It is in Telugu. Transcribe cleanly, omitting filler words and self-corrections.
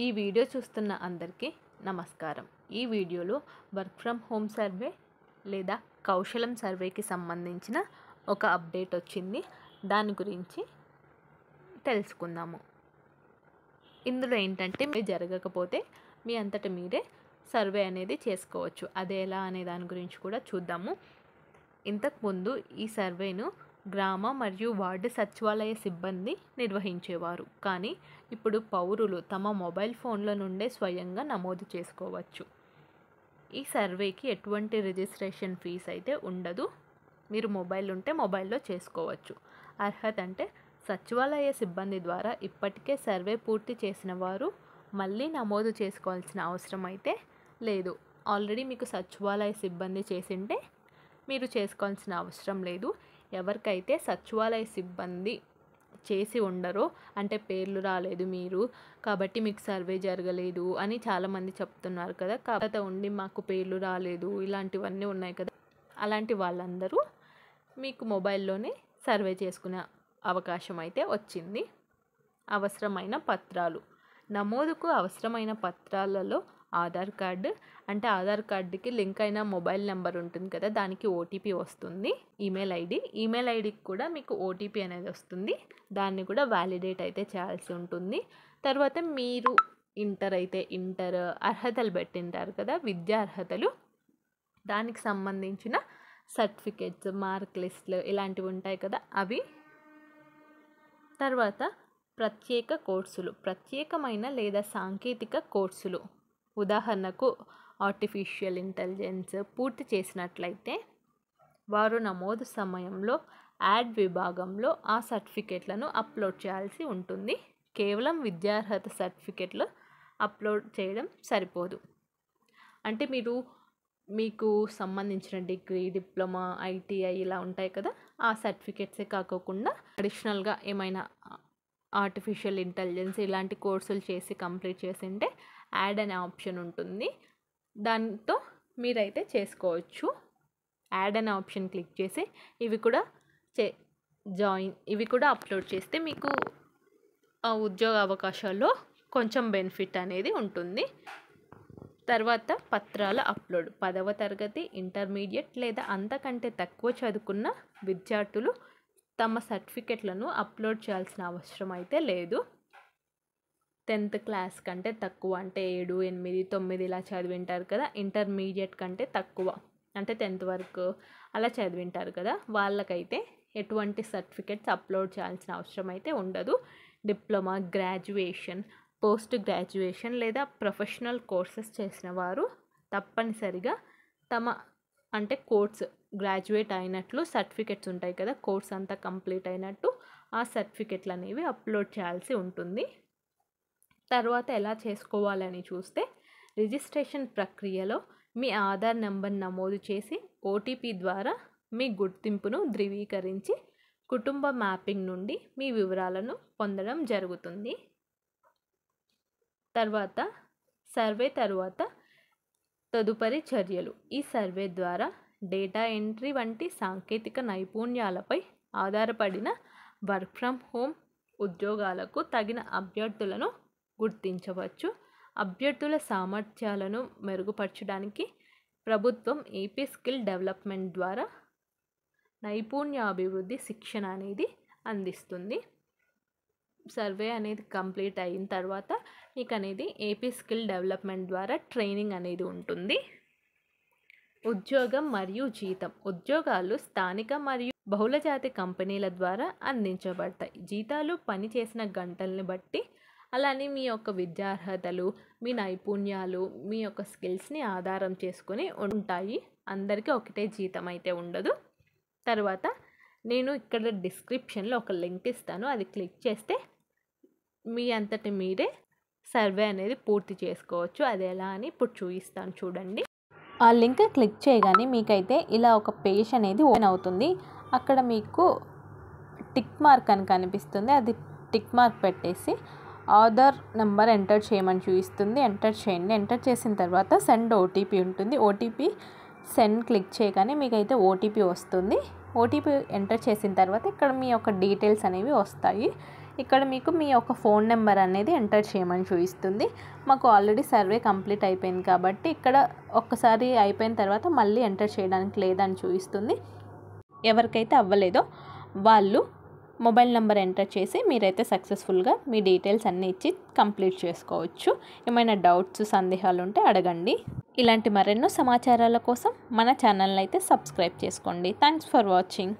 ఈ వీడియో చూస్తున్న అందరికీ నమస్కారం. ఈ వీడియోలో వర్క్ ఫ్రమ్ హోమ్ సర్వే లేదా కౌశలం సర్వేకి సంబంధించిన ఒక అప్డేట్ వచ్చింది. దాని గురించి తెలుసుకుందాము. ఇందులో ఏంటంటే మీరు జరగకపోతే మీ అంతట మీరే సర్వే అనేది చేసుకోవచ్చు. అదే ఎలా అనే దాని గురించి కూడా చూద్దాము. ఇంతకుముందు ఈ సర్వేను గ్రామ మరియు వార్డు సచివాలయ సిబ్బంది నిర్వహించేవారు. కానీ ఇప్పుడు పౌరులు తమ మొబైల్ ఫోన్ల నుండే స్వయంగా నమోదు చేసుకోవచ్చు. ఈ సర్వేకి ఎటువంటి రిజిస్ట్రేషన్ ఫీజు అయితే ఉండదు. మీరు మొబైల్ ఉంటే మొబైల్లో చేసుకోవచ్చు. అర్హత అంటే సచివాలయ సిబ్బంది ద్వారా ఇప్పటికే సర్వే పూర్తి చేసిన వారు మళ్ళీ నమోదు చేసుకోవాల్సిన అవసరం అయితే లేదు. ఆల్రెడీ మీకు సచివాలయ సిబ్బంది చేసింటే మీరు చేసుకోవాల్సిన అవసరం లేదు. ఎవరికైతే సచివాలయ సిబ్బంది చేసి ఉండరో, అంటే పేర్లు రాలేదు మీరు కాబట్టి మీకు సర్వే జరగలేదు అని చాలామంది చెప్తున్నారు కదా. కాబట్టి ఉండి మాకు పేర్లు రాలేదు ఇలాంటివన్నీ ఉన్నాయి కదా. అలాంటి వాళ్ళందరూ మీకు మొబైల్లోనే సర్వే చేసుకునే అవకాశం అయితే వచ్చింది. అవసరమైన పత్రాలు. నమోదుకు అవసరమైన పత్రాలలో ఆధార్ కార్డు, అంటే ఆధార్ కార్డుకి లింక్ అయిన మొబైల్ నెంబర్ ఉంటుంది కదా, దానికి ఓటీపీ వస్తుంది. ఈమెయిల్ ఐడికి కూడా మీకు ఓటీపీ అనేది వస్తుంది. దాన్ని కూడా వ్యాలిడేట్ అయితే చేయాల్సి ఉంటుంది. తర్వాత మీరు ఇంటర్ అయితే ఇంటర్ అర్హతలు పెట్టింటారు కదా, విద్యా అర్హతలు, దానికి సంబంధించిన సర్టిఫికేట్స్, మార్క్ లిస్టులు ఇలాంటివి ఉంటాయి కదా అవి. తర్వాత ప్రత్యేక కోర్సులు, ప్రత్యేకమైన లేదా సాంకేతిక కోర్సులు, ఉదాహరణకు ఆర్టిఫిషియల్ ఇంటెలిజెన్స్ పూర్తి చేసినట్లయితే వారు నమోదు సమయంలో యాడ్ విభాగంలో ఆ సర్టిఫికేట్లను అప్లోడ్ చేయాల్సి ఉంటుంది. కేవలం విద్యార్హత సర్టిఫికేట్లు అప్లోడ్ చేయడం సరిపోదు. అంటే మీకు సంబంధించిన డిగ్రీ, డిప్లొమా, ఐటీఐ ఇలా ఉంటాయి కదా, ఆ సర్టిఫికేట్సే కాకుండా అడిషనల్గా ఏమైనా ఆర్టిఫిషియల్ ఇంటెలిజెన్స్ ఇలాంటి కోర్సులు చేసి కంప్లీట్ చేసింటే యాడ్ అనే ఆప్షన్ ఉంటుంది. దాంతో మీరైతే చేసుకోవచ్చు. యాడ్ అనే ఆప్షన్ క్లిక్ చేసి ఇవి కూడా అప్లోడ్ చేస్తే మీకు ఆ ఉద్యోగ అవకాశాల్లో కొంచెం బెనిఫిట్ అనేది ఉంటుంది. తర్వాత పత్రాల అప్లోడ్. 10వ తరగతి, ఇంటర్మీడియట్ లేదా అంతకంటే తక్కువ చదువుకున్న విద్యార్థులు తమ సర్టిఫికెట్లను అప్లోడ్ చేయాల్సిన అవసరం అయితే లేదు. 10th క్లాస్ కంటే తక్కువ, అంటే 7, 8, 9 ఇలా చదివింటారు కదా, ఇంటర్మీడియట్ కంటే తక్కువ అంటే 10th వరకు అలా చదివింటారు కదా, వాళ్ళకైతే ఎటువంటి సర్టిఫికెట్స్ అప్లోడ్ చేయాల్సిన అవసరం అయితే ఉండదు. డిప్లొమా, గ్రాడ్యుయేషన్, పోస్ట్ గ్రాడ్యుయేషన్ లేదా ప్రొఫెషనల్ కోర్సెస్ చేసిన వారు తప్పనిసరిగా అంటే కోర్స్ గ్రాడ్యుయేట్ అయినట్లు సర్టిఫికెట్స్ ఉంటాయి కదా, కోర్స్ అంతా కంప్లీట్ అయినట్టు ఆ సర్టిఫికెట్లు అనేవి అప్లోడ్ చేయాల్సి ఉంటుంది. తర్వాత ఎలా చేసుకోవాలని చూస్తే, రిజిస్ట్రేషన్ ప్రక్రియలో మీ ఆధార్ నెంబర్ నమోదు చేసి ఓటీపీ ద్వారా మీ గుర్తింపును ధృవీకరించి కుటుంబ మ్యాపింగ్ నుండి మీ వివరాలను పొందడం జరుగుతుంది. తర్వాత సర్వే తర్వాత తదుపరి చర్యలు. ఈ సర్వే ద్వారా డేటా ఎంట్రీ వంటి సాంకేతిక నైపుణ్యాలపై ఆధారపడిన వర్క్ ఫ్రమ్ హోమ్ ఉద్యోగాలకు తగిన అభ్యర్థులను గుర్తించవచ్చు. అభ్యర్థుల సామర్థ్యాలను మెరుగుపరచడానికి ప్రభుత్వం ఏపీ స్కిల్ డెవలప్మెంట్ ద్వారా నైపుణ్యాభివృద్ధి శిక్షణ అనేది అందిస్తుంది. సర్వే అనేది కంప్లీట్ అయిన తర్వాత మీకు అనేది ఏపీ స్కిల్ డెవలప్మెంట్ ద్వారా ట్రైనింగ్ అనేది ఉంటుంది. ఉద్యోగం మరియు జీతం. ఉద్యోగాలు స్థానిక మరియు బహుళజాతి కంపెనీల ద్వారా అందించబడతాయి. జీతాలు పని చేసిన గంటల్ని బట్టి, అలానే మీ యొక్క విద్యార్హతలు, మీ నైపుణ్యాలు, మీ యొక్క స్కిల్స్ని ఆధారం చేసుకొని ఉంటాయి. అందరికీ ఒకటే జీతం అయితే ఉండదు. తర్వాత నేను ఇక్కడ డిస్క్రిప్షన్లో ఒక లింక్ ఇస్తాను, అది క్లిక్ చేస్తే మీ అంతటి మీరే సర్వే అనేది పూర్తి చేసుకోవచ్చు. అది ఎలా అని ఇప్పుడు చూపిస్తాను చూడండి. ఆ లింక్ క్లిక్ చేయగానే మీకైతే ఇలా ఒక పేజ్ అనేది ఓపెన్ అవుతుంది. అక్కడ మీకు టిక్ మార్క్ అని కనిపిస్తుంది. అది టిక్ మార్క్ పెట్టేసి ఆధార్ నెంబర్ ఎంటర్ చేయమని చూపిస్తుంది. ఎంటర్ చేయండి. ఎంటర్ చేసిన తర్వాత సెండ్ ఓటీపీ ఉంటుంది. ఓటీపీ సెండ్ క్లిక్ చేయగానే మీకైతే ఓటీపీ వస్తుంది. ఓటీపీ ఎంటర్ చేసిన తర్వాత ఇక్కడ మీ యొక్క డీటెయిల్స్ అనేవి వస్తాయి. ఇక్కడ మీకు మీ యొక్క ఫోన్ నెంబర్ అనేది ఎంటర్ చేయమని చూపిస్తుంది. మాకు ఆల్రెడీ సర్వే కంప్లీట్ అయిపోయింది కాబట్టి ఇక్కడ ఒక్కసారి అయిపోయిన తర్వాత మళ్ళీ ఎంటర్ చేయడానికి లేదని చూపిస్తుంది. ఎవరికైతే అవ్వలేదో వాళ్ళు మొబైల్ నెంబర్ ఎంటర్ చేసి మీరైతే సక్సెస్ఫుల్గా మీ డీటెయిల్స్ అన్నీ ఇచ్చి కంప్లీట్ చేసుకోవచ్చు. ఏమైనా డౌట్స్ సందేహాలు ఉంటే అడగండి. ఇలాంటి మరెన్నో సమాచారాల కోసం మన ఛానల్ని అయితే సబ్స్క్రైబ్ చేసుకోండి. Thanks for watching.